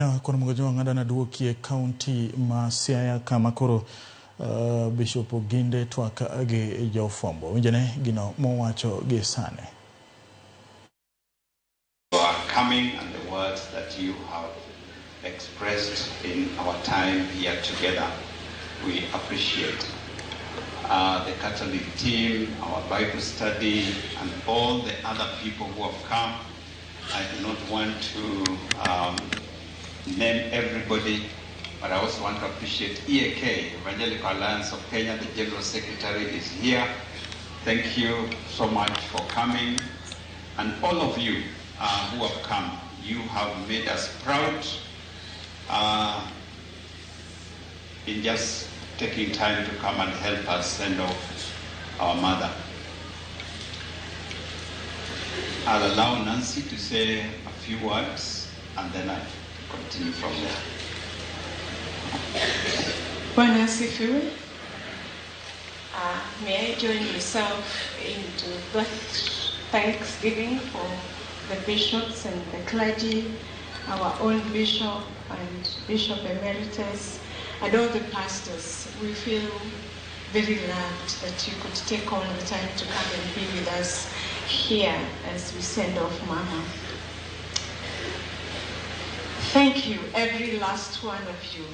Kuna mgojo ngada na duokie county ma Siaya kama koro Bishop Oginde twaka age jofombo winjane gino mowacho gesane. You are coming and the words that you have expressed in our time here together, we appreciate. The Catholic team, our Bible study, and all the other people who have come. I do not want to name everybody, but I also want to appreciate EAK, Evangelical Alliance of Kenya. The General Secretary is here. Thank you so much for coming. And all of you who have come, you have made us proud in just taking time to come and help us send off our mother. I'll allow Nancy to say a few words and then I'll continue from there. Bwana asifiwe. May I join myself into that thanksgiving for the bishops and the clergy, our own bishop and Bishop Emeritus, and all the pastors. We feel very loved that you could take all the time to come and be with us here as we send off Mama. Thank you, every last one of you.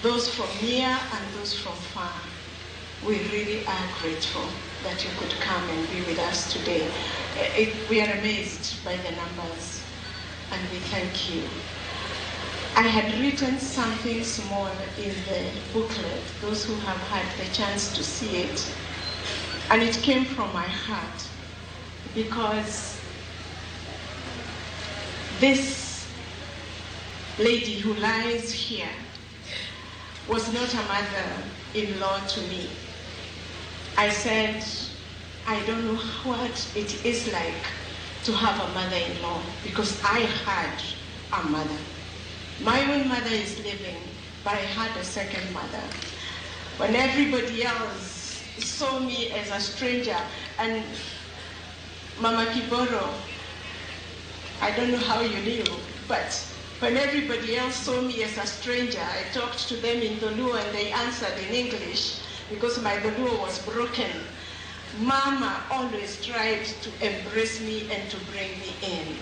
Those from near and those from far. We really are grateful that you could come and be with us today. We are amazed by the numbers, and we thank you. I had written something small in the booklet, those who have had the chance to see it, and it came from my heart, because this lady who lies here was not a mother-in-law to me. I said, I don't know what it is like to have a mother-in-law, because I had a mother. My own mother is living, but I had a second mother. When everybody else saw me as a stranger, and Mama Kiboro, I don't know how you knew, but when everybody else saw me as a stranger, I talked to them in Doluo and they answered in English because my Doluo was broken. Mama always tried to embrace me and to bring me in.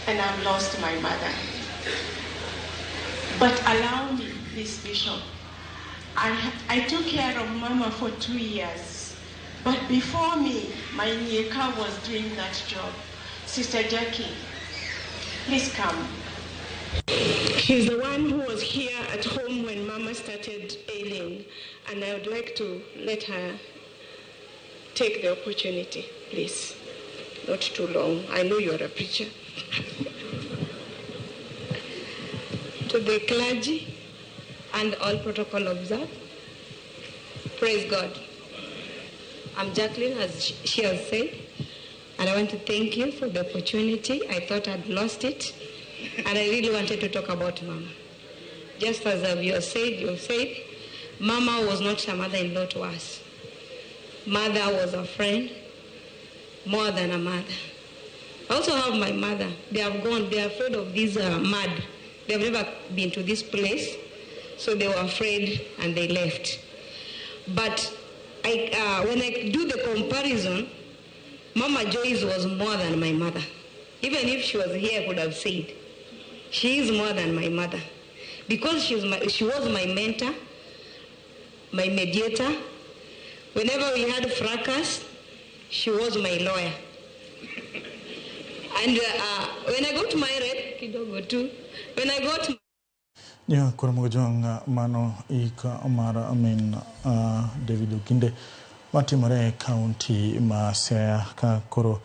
And I've lost my mother. But allow me, this bishop. I took care of Mama for 2 years. But before me, my Nyeka was doing that job. Sister Jackie, please come. She's the one who was here at home when Mama started ailing, and I would like to let her take the opportunity, please. Not too long. I know you're a preacher. To the clergy and all protocol observed, praise God. I'm Jacqueline, as she has said, and I want to thank you for the opportunity. I thought I'd lost it. And I really wanted to talk about Mama. Just as you said, Mama was not a mother-in-law to us. Mother was a friend, more than a mother. I also have my mother. They have gone, they are afraid of this mud. They have never been to this place, so they were afraid and they left. But when I do the comparison, Mama Joyce was more than my mother. Even if she was here, I could have said, she is more than my mother. Because she was my mentor, my mediator. Whenever we had fracas, she was my lawyer. And when I got married, kidogo too, when I got yeah, kuna mgojo mano ika amara David Oginde matimore county ma Siaya ka koro